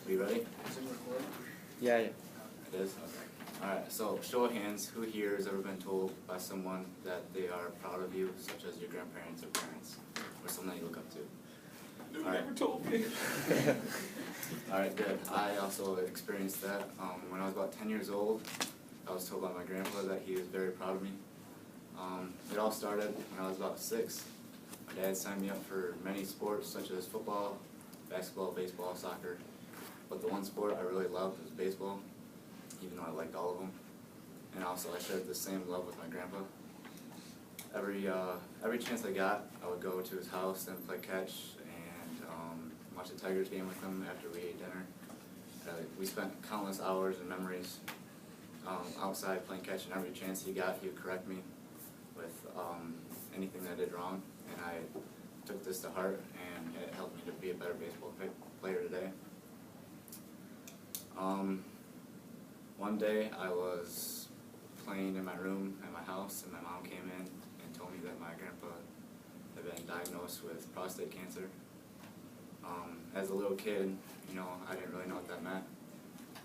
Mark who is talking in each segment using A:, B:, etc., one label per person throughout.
A: Are you ready?
B: Is it recording?
C: Yeah.
A: It is? Okay. Alright, so show of hands, who here has ever been told by someone that they are proud of you, such as your grandparents or parents, or someone that you look up to?
B: You
A: Alright.
B: never told me.
A: Alright, good. I also experienced that. When I was about 10 years old, I was told by my grandpa that he was very proud of me. It all started when I was about 6. My dad signed me up for many sports such as football, basketball, baseball, soccer. But the one sport I really loved was baseball, even though I liked all of them. And also I shared the same love with my grandpa. Every chance I got, I would go to his house and play catch and watch the Tigers game with him after we ate dinner. We spent countless hours and memories outside playing catch, and every chance he got, he would correct me with anything that I did wrong. And I took this to heart, and it helped me to be a better baseball player today. One day I was playing in my room at my house, and my mom came in and told me that my grandpa had been diagnosed with prostate cancer. As a little kid, I didn't really know what that meant,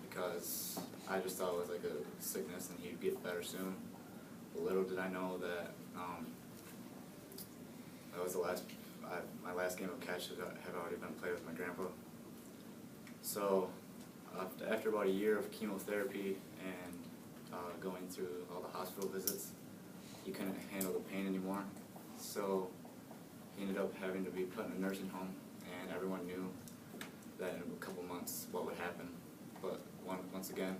A: because I just thought it was like a sickness and he'd get better soon. But little did I know that that was my last game of catch had already been played with my grandpa. So after about a year of chemotherapy and going through all the hospital visits, he couldn't handle the pain anymore. So he ended up having to be put in a nursing home, and everyone knew that in a couple months what would happen. But once again,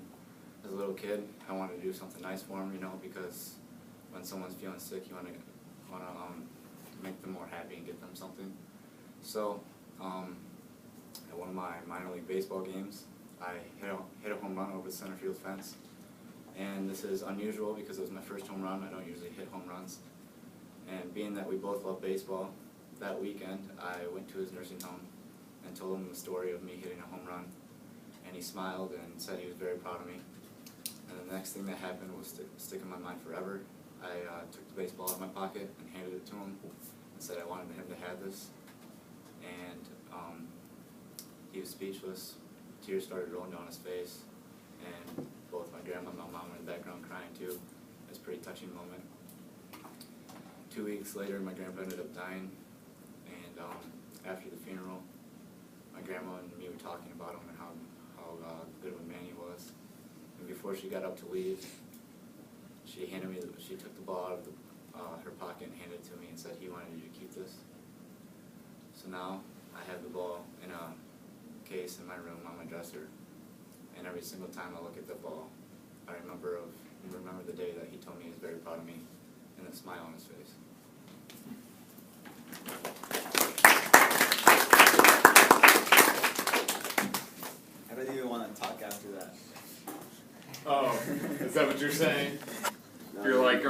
A: as a little kid, I wanted to do something nice for him, because when someone's feeling sick, you want to make them more happy and get them something. So at one of my minor league baseball games, I hit a home run over the center field fence. And this is unusual because it was my first home run. I don't usually hit home runs. And being that we both love baseball, that weekend I went to his nursing home and told him the story of me hitting a home run. And he smiled and said he was very proud of me. And the next thing that happened was stick in my mind forever. I took the baseball out of my pocket and handed it to him and said I wanted him to have this. And he was speechless. Tears started rolling down his face, and both my grandma and my mom were in the background crying too. It was a pretty touching moment. 2 weeks later, my grandpa ended up dying, and after the funeral, my grandma and me were talking about him and how good of a man he was. And before she got up to leave, she took the ball out of her pocket and handed it to me and said he wanted you to keep this. So now I have the ball in a case in my room on my dresser, and every single time I look at the ball, I remember the day that he told me he was very proud of me, and the smile on his face.
C: I really even want to talk after that.
B: Oh, is that what you're saying? You're like,